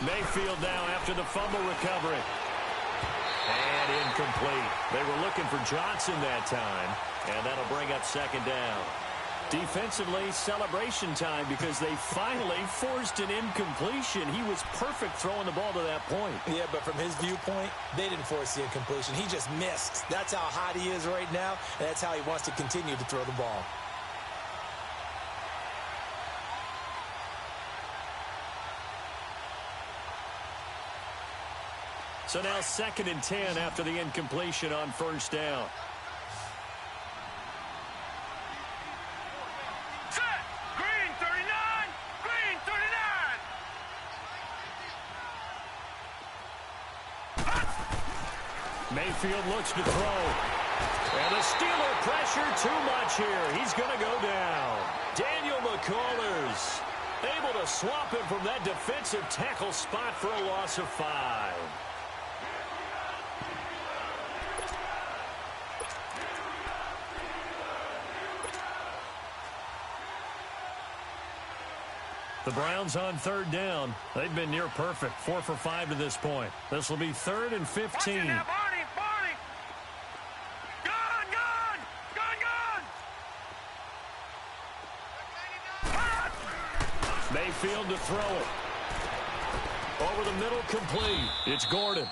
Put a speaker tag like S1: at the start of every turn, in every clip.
S1: Mayfield now after the fumble recovery. And incomplete. They were looking for Johnson that time, and that'll bring up second down. Defensively, celebration time because they finally forced an incompletion. He was perfect throwing the ball to that point.
S2: Yeah, but from his viewpoint, they didn't force the incompletion. He just missed. That's how hot he is right now, and that's how he wants to continue to throw the ball.
S1: So now 2nd and 10 after the incompletion on first down.
S3: Set! Green 39! Green 39!
S1: Mayfield looks to throw. And the Steeler pressure too much here. He's going to go down. Daniel McCullers able to swap him from that defensive tackle spot for a loss of 5. The Browns on 3rd down. They've been near perfect. 4 for 5 to this point. This will be 3rd and 15.
S3: Now, Barney! Gone!
S1: Mayfield to throw it. Over the middle, complete. It's Gordon.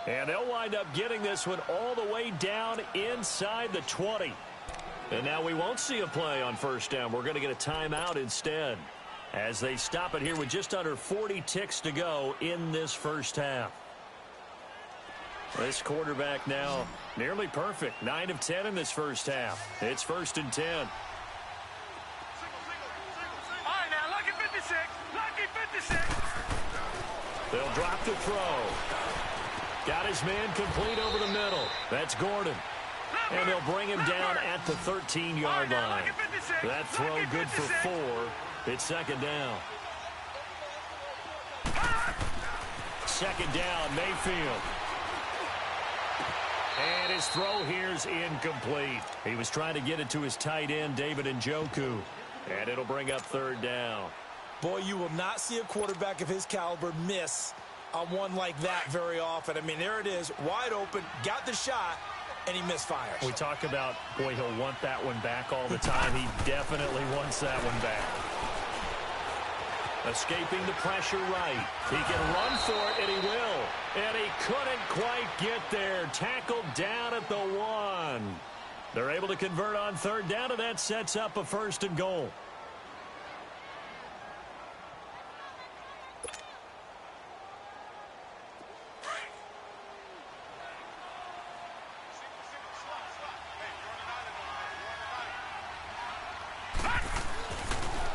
S1: And they'll wind up getting this one all the way down inside the 20. And now we won't see a play on first down. We're going to get a timeout instead, as they stop it here with just under 40 ticks to go in this first half. This quarterback now nearly perfect. 9 of 10 in this first half. It's 1st and 10.
S3: All right, now, lucky 56. Lucky 56.
S1: They'll drop the throw. Got his man complete over the middle. That's Gordon. And they'll bring him down at the 13-yard line. That throw good for 4. It's 2nd down. 2nd down, Mayfield. And his throw here's incomplete. He was trying to get it to his tight end, David Njoku. And it'll bring up 3rd down.
S2: Boy, you will not see a quarterback of his caliber miss on one like that very often. I mean, there it is, wide open, got the shot, and he misfires.
S1: We talk about, boy, he'll want that one back all the time. He definitely wants that one back. Escaping the pressure right. He can run for it, and he will. And he couldn't quite get there. Tackled down at the 1. They're able to convert on 3rd down, and that sets up a 1st and goal.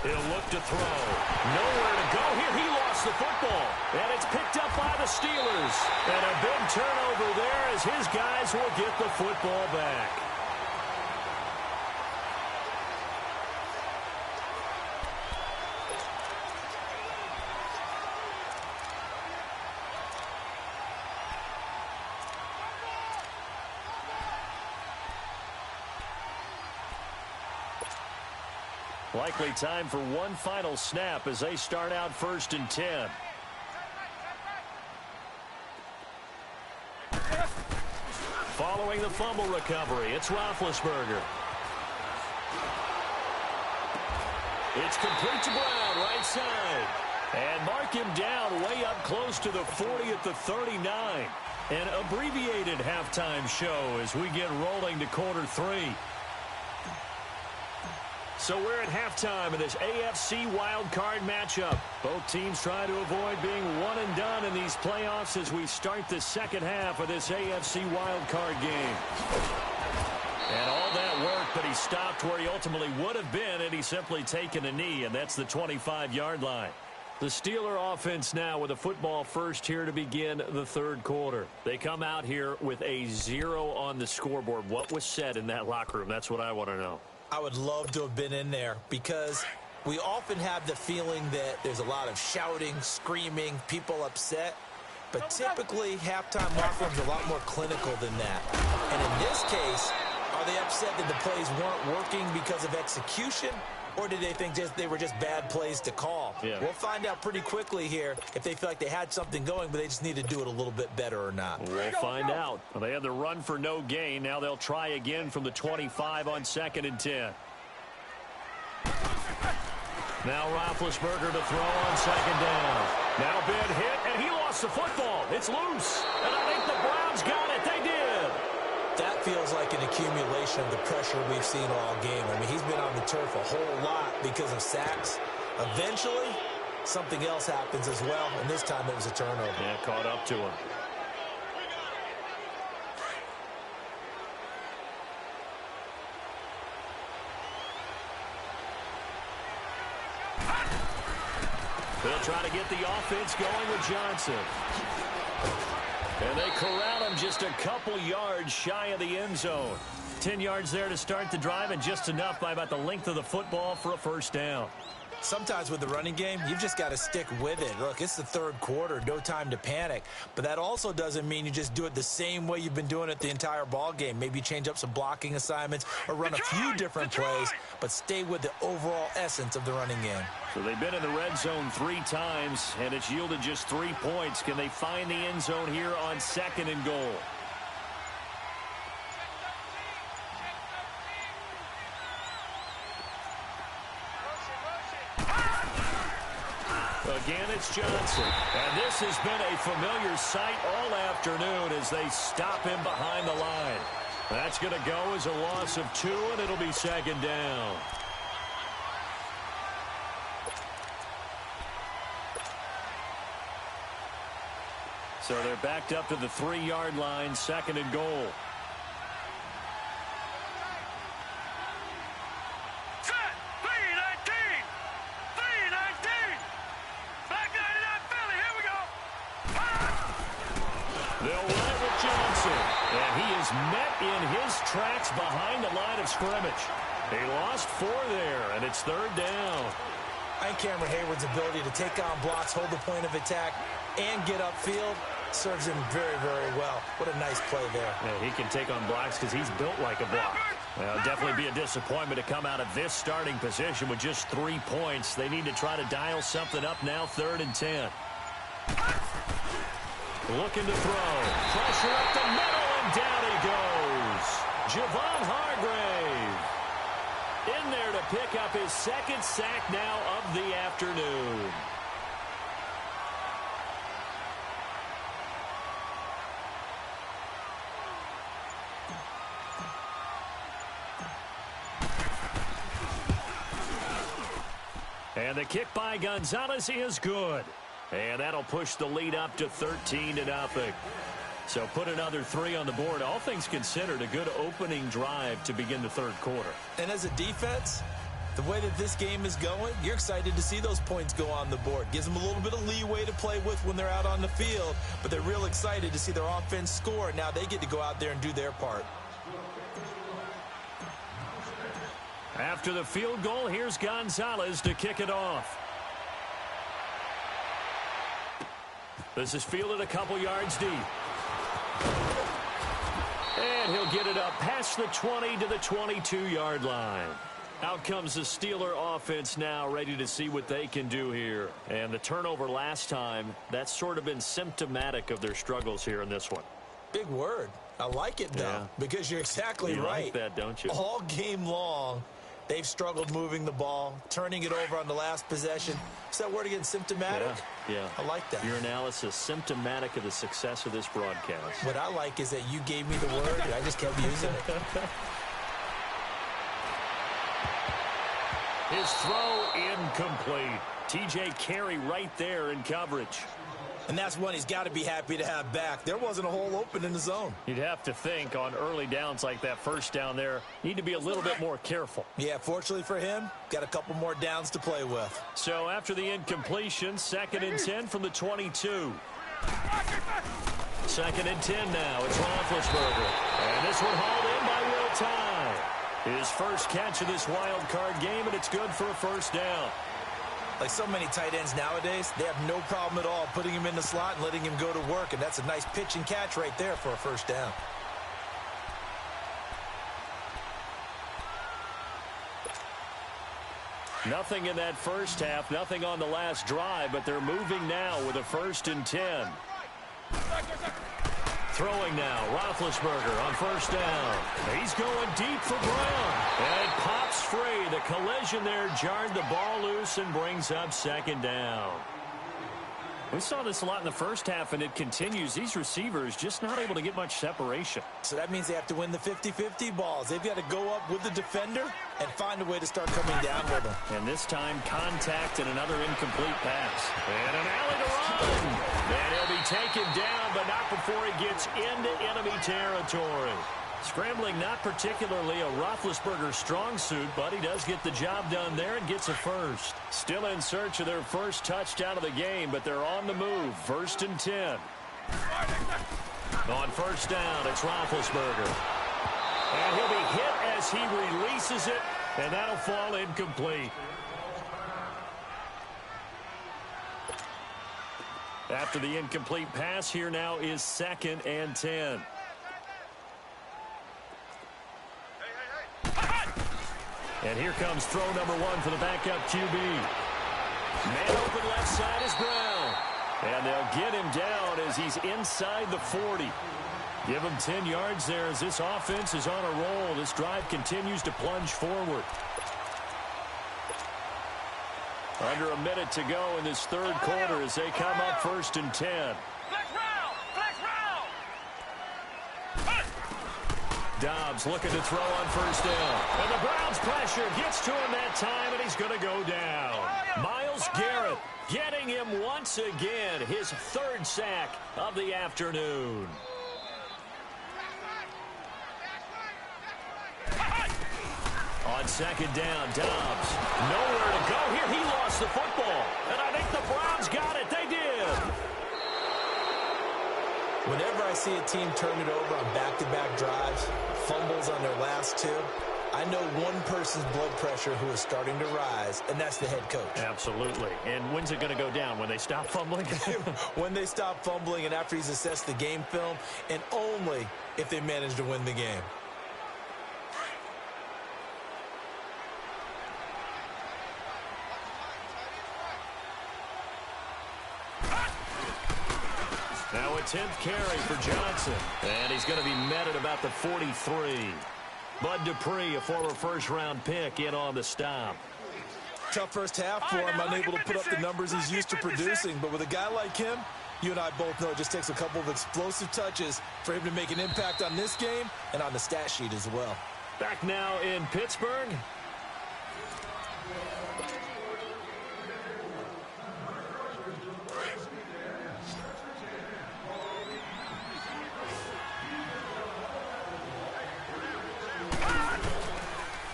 S1: He'll look to throw. Nowhere to go here. He lost the football. And it's picked up by the Steelers. And a big turnover there as his guys will get the football back. Likely time for one final snap as they start out 1st and 10. Following the fumble recovery, it's Roethlisberger. It's complete to Brown, right side. And mark him down way up close to the 40 at the 39. An abbreviated halftime show as we get rolling to quarter 3. So we're at halftime in this AFC wildcard matchup. Both teams try to avoid being one and done in these playoffs as we start the second half of this AFC wildcard game. And all that work, but he stopped where he ultimately would have been had he simply taken a knee, and that's the 25-yard line. The Steeler offense now with a football first here to begin the 3rd quarter. They come out here with a 0 on the scoreboard. What was said in that locker room? That's what I want to know.
S2: I would love to have been in there because we often have the feeling that there's a lot of shouting, screaming, people upset. But typically, halftime locker rooms are a lot more clinical than that. And in this case, are they upset that the plays weren't working because of execution? Or did they think they were just bad plays to call?
S1: Yeah.
S2: We'll find out pretty quickly here if they feel like they had something going, but they just need to do it a little bit better or not.
S1: We'll find out. Well, they had the run for no gain. Now they'll try again from the 25 on 2nd and 10. Now Roethlisberger to throw on 2nd down. Now big hit, and he lost the football. It's loose. And I think the Browns got it. They did.
S2: That feels like an accumulation of the pressure we've seen all game. I mean, he's been on the turf a whole lot because of sacks. Eventually, something else happens as well, and this time it was a turnover.
S1: Yeah, caught up to him. They'll try to get the offense going with Johnson. And they corral him just a couple yards shy of the end zone. 10 yards there to start the drive, and just enough by about the length of the football for a first down.
S2: Sometimes with the running game, you've just got to stick with it. Look, it's the third quarter, no time to panic. But that also doesn't mean you just do it the same way you've been doing it the entire ball game. Maybe change up some blocking assignments or run a few different plays, but stay with the overall essence of the running game.
S1: So they've been in the red zone 3 times, and it's yielded just 3 points. Can they find the end zone here on 2nd and goal? Again, it's Johnson. And this has been a familiar sight all afternoon as they stop him behind the line. That's going to go as a loss of 2, and it'll be 2nd down. So they're backed up to the 3-yard line, 2nd and goal. Met in his tracks behind the line of scrimmage. He lost 4 there, and it's 3rd down.
S2: I think Cameron Hayward's ability to take on blocks, hold the point of attack, and get upfield serves him very, very well. What a nice play there.
S1: Yeah, he can take on blocks because he's built like a block. Well, definitely be a disappointment to come out of this starting position with just 3 points. They need to try to dial something up now, 3rd and 10. Looking to throw. Pressure up the middle, and down he goes. Javon Hargrave in there to pick up his 2nd sack now of the afternoon. And the kick by Gonzalez is good. And that'll push the lead up to 13-0. So put another 3 on the board. All things considered, a good opening drive to begin the 3rd quarter.
S2: And as a defense, the way that this game is going, you're excited to see those points go on the board. Gives them a little bit of leeway to play with when they're out on the field, but they're real excited to see their offense score. Now they get to go out there and do their part.
S1: After the field goal, here's Gonzalez to kick it off. This is fielded a couple yards deep. And he'll get it up past the 20 to the 22-yard line. Out comes the Steeler offense now, ready to see what they can do here. And the turnover last time, that's sort of been symptomatic of their struggles here in this one.
S2: Big word. I like it, though, because you're exactly right.
S1: You like that, don't you?
S2: All game long, they've struggled moving the ball, turning it over on the last possession. Is that word again, symptomatic?
S1: Yeah.
S2: I like that.
S1: Your analysis, symptomatic of the success of this broadcast.
S2: What I like is that you gave me the word, and I just kept using it.
S1: His throw incomplete. TJ Carey right there in coverage.
S2: And that's one he's got to be happy to have back. There wasn't a hole open in the zone.
S1: You'd have to think on early downs like that first down there, need to be a little bit more careful.
S2: Yeah, fortunately for him, got a couple more downs to play with.
S1: So after the incompletion, 2nd and 10 from the 22. 2nd and 10 now. It's Roethlisberger. And this one hauled in by Will Tye. His first catch of this wild card game, and it's good for a first down.
S2: Like so many tight ends nowadays, they have no problem at all putting him in the slot and letting him go to work, and that's a nice pitch and catch right there for a first down.
S1: Nothing in that first half, nothing on the last drive, but they're moving now with a 1st and 10. Throwing now, Roethlisberger on 1st down. He's going deep for Brown. And it pops free. The collision there jarred the ball loose and brings up 2nd down. We saw this a lot in the first half, and it continues. These receivers just not able to get much separation.
S2: So that means they have to win the 50-50 balls. They've got to go up with the defender and find a way to start coming down with them.
S1: And this time, contact and another incomplete pass. And an alley to run. And he'll be taken down, but not before he gets into enemy territory. Scrambling, not particularly a Roethlisberger strong suit, but he does get the job done there and gets a 1st. Still in search of their first touchdown of the game, but they're on the move. 1st and 10. On 1st down, it's Roethlisberger. And he'll be hit as he releases it, and that'll fall incomplete. After the incomplete pass, here now is 2nd and 10. And here comes throw number 1 for the backup QB. Man open left side is Brown. And they'll get him down as he's inside the 40. Give him 10 yards there as this offense is on a roll. This drive continues to plunge forward. Under a minute to go in this 3rd quarter as they come up 1st and 10. Dobbs looking to throw on 1st down. And the Browns pressure gets to him that time, and he's going to go down. Myles Garrett getting him once again, his 3rd sack of the afternoon. On 2nd down, Dobbs nowhere to go here. He lost the football, and I think the Browns got it. They did.
S2: Whenever I see a team turn it over on back-to-back drives, fumbles on their last 2, I know one person's blood pressure who is starting to rise, and that's the head coach.
S1: Absolutely. And when's it going to go down? When they stop fumbling?
S2: When they stop fumbling and after he's assessed the game film, and only if they manage to win the game.
S1: Now a 10th carry for Johnson. And he's going to be met at about the 43. Bud Dupree, a former first-round pick, in on the stop.
S2: Tough first half for him, unable to put up the numbers he's used to producing. But with a guy like him, you and I both know it just takes a couple of explosive touches for him to make an impact on this game and on the stat sheet as well.
S1: Back now in Pittsburgh.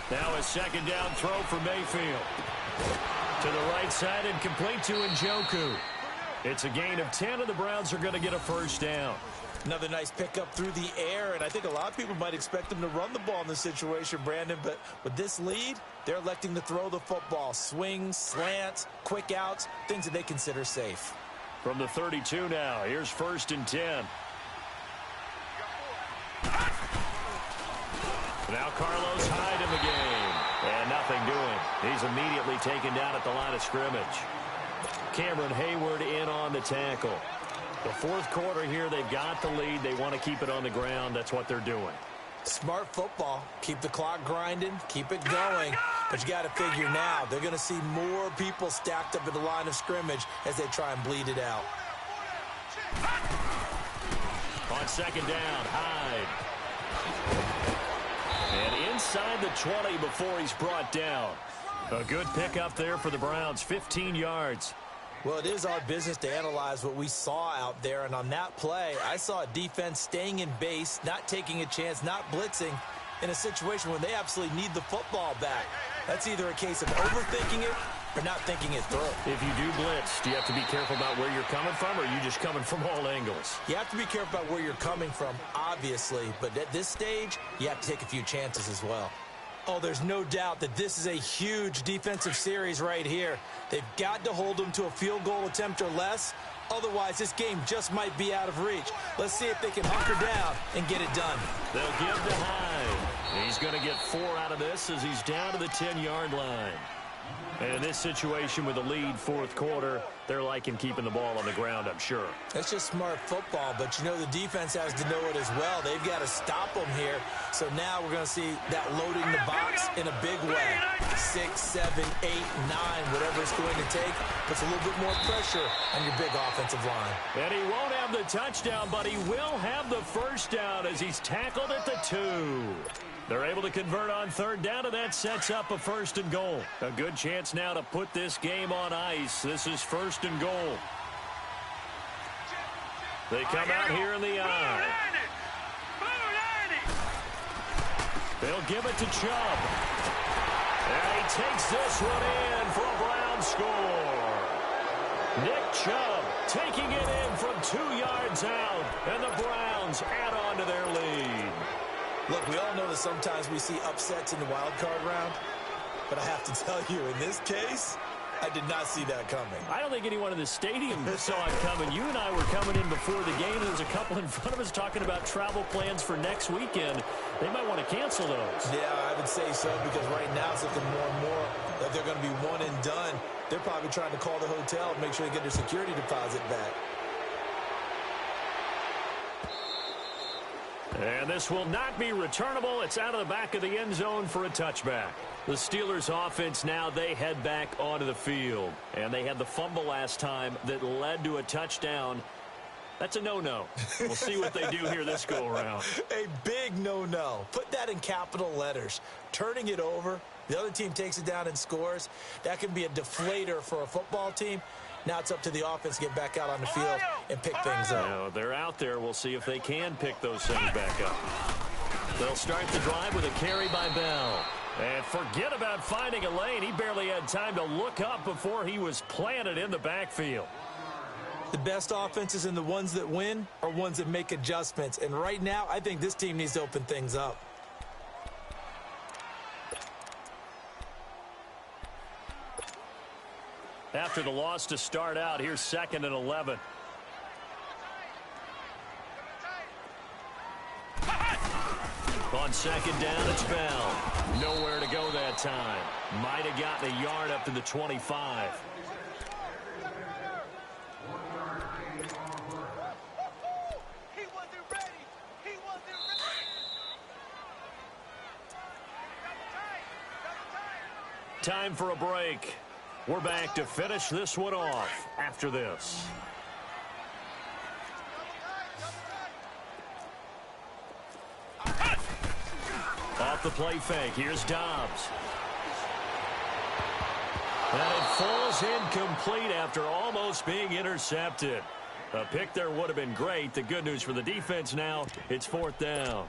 S1: Now a 2nd down throw for Mayfield. To the right side and complete to Njoku. It's a gain of 10, and the Browns are going to get a 1st down.
S2: Another nice pickup through the air, and I think a lot of people might expect them to run the ball in this situation, Brandon, but with this lead, they're electing to throw the football. Swings, slants, quick outs, things that they consider safe.
S1: From the 32 now, here's 1st and 10. Now Carlos Hyde in the game. And nothing doing. He's immediately taken down at the line of scrimmage. Cameron Hayward in on the tackle. The 4th quarter here, they've got the lead. They want to keep it on the ground. That's what they're doing.
S2: Smart football. Keep the clock grinding. Keep it going. But you got to figure now, they're going to see more people stacked up at the line of scrimmage as they try and bleed it out.
S1: On 2nd down, Hyde. And inside the 20 before he's brought down. A good pickup there for the Browns, 15 yards.
S2: Well, it is our business to analyze what we saw out there, and on that play, I saw a defense staying in base, not taking a chance, not blitzing, in a situation where they absolutely need the football back. That's either a case of overthinking it or not thinking it through.
S1: If you do blitz, do you have to be careful about where you're coming from, or are you just coming from all angles?
S2: You have to be careful about where you're coming from, obviously, but at this stage, you have to take a few chances as well. Oh, there's no doubt that this is a huge defensive series right here. They've got to hold them to a field goal attempt or less. Otherwise, this game just might be out of reach. Let's see if they can hunker down and get it done.
S1: They'll give to Hyde. He's going to get 4 out of this as he's down to the 10-yard line. And in this situation with the lead fourth quarter, they're liking keeping the ball on the ground, I'm sure.
S2: That's just smart football, but you know the defense has to know it as well. They've got to stop them here. So now we're going to see that loading the box in a big way. 6, 7, 8, 9, whatever it's going to take, puts a little bit more pressure on your big offensive line.
S1: And he won't have the touchdown, but he will have the first down as he's tackled at the 2. They're able to convert on third down, and that sets up a first and goal. A good chance now to put this game on ice. This is first and goal. They come out here in the eye. They'll give it to Chubb. And he takes this one in for a Brown score. Nick Chubb taking it in from 2 yards out, and the Browns add on to their lead.
S2: Look, we all know that sometimes we see upsets in the wild card round, but I have to tell you, in this case, I did not see that coming.
S1: I don't think anyone in the stadium saw it coming. You and I were coming in before the game. There's a couple in front of us talking about travel plans for next weekend. They might want to cancel those.
S2: Yeah, I would say so, because right now it's looking more and more that they're going to be one and done. They're probably trying to call the hotel and make sure they get their security deposit back.
S1: And this will not be returnable. It's out of the back of the end zone for a touchback. The Steelers offense now, they head back onto the field. And they had the fumble last time that led to a touchdown. That's a no-no. We'll see what they do here this go-around.
S2: A big no-no. Put that in capital letters. Turning it over, the other team takes it down and scores. That can be a deflator for a football team. Now it's up to the offense to get back out on the field and pick things up.
S1: Now, they're out there. We'll see if they can pick those things back up. They'll start the drive with a carry by Bell. And forget about finding a lane. He barely had time to look up before he was planted in the backfield.
S2: The best offenses and the ones that win are ones that make adjustments. And right now, I think this team needs to open things up.
S1: After the loss to start out, here's 2nd and 11. On 2nd down, it's Bell. Nowhere to go that time. Might have gotten a yard up to the 25. Time for a break. We're back to finish this one off after this. Off the play fake, here's Dobbs. And it falls incomplete after almost being intercepted. A pick there would have been great. The good news for the defense now, it's 4th down.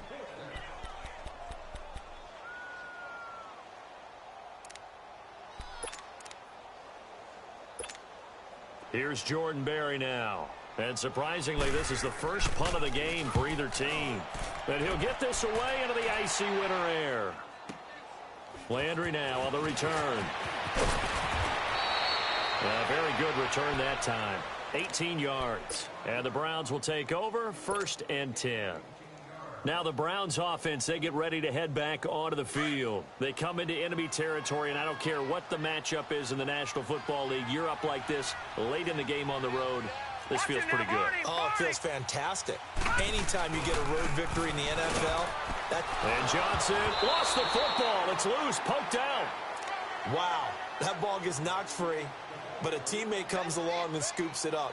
S1: Here's Jordan Berry now. And surprisingly, this is the first punt of the game for either team. And he'll get this away into the icy winter air. Landry now on the return. A very good return that time. 18 yards. And the Browns will take over 1st and 10. Now the Browns offense, they get ready to head back onto the field. They come into enemy territory, and I don't care what the matchup is in the National Football League. You're up like this late in the game on the road. This feels pretty good.
S2: Oh, it feels fantastic. Anytime you get a road victory in the NFL.
S1: And Johnson lost the football. It's loose, poked out.
S2: Wow, that ball gets knocked free, but a teammate comes along and scoops it up.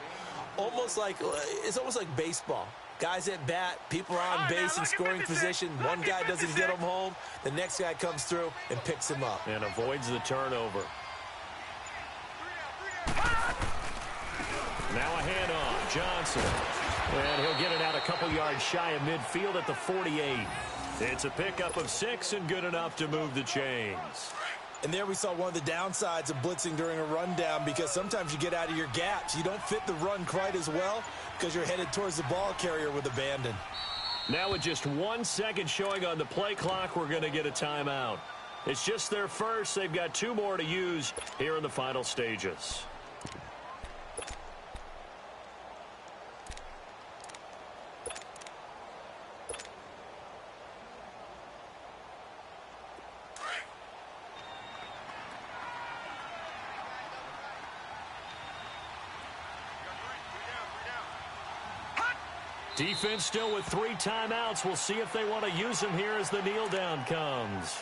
S2: It's almost like baseball. Guys at bat, people are on base in scoring position. One guy doesn't get him home. The next guy comes through and picks him up.
S1: And avoids the turnover. Now a handoff, Johnson. And he'll get it out a couple yards shy of midfield at the 48. It's a pickup of 6 and good enough to move the chains.
S2: And there we saw one of the downsides of blitzing during a rundown, because sometimes you get out of your gaps. You don't fit the run quite as well because you're headed towards the ball carrier with abandon.
S1: Now with just 1 second showing on the play clock, we're going to get a timeout. It's just their first. They've got 2 more to use here in the final stages. Defense still with 3 timeouts. We'll see if they want to use them here as the kneel down comes.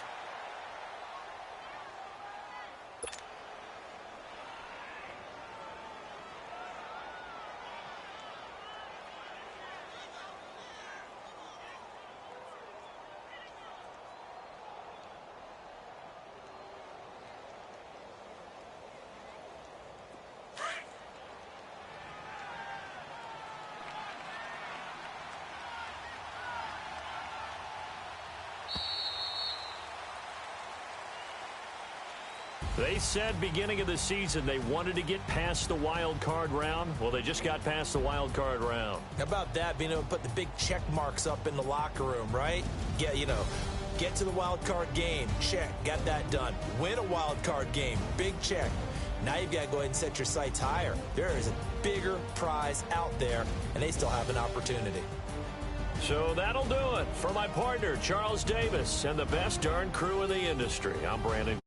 S1: They said beginning of the season they wanted to get past the wild card round. Well, they just got past the wild card round.
S2: How about that, being able to put the big check marks up in the locker room, right? Get to the wild card game, check, got that done. Win a wild card game, big check. Now you've got to go ahead and set your sights higher. There is a bigger prize out there, and they still have an opportunity.
S1: So that'll do it. For my partner, Charles Davis, and the best darn crew in the industry, I'm Brandon.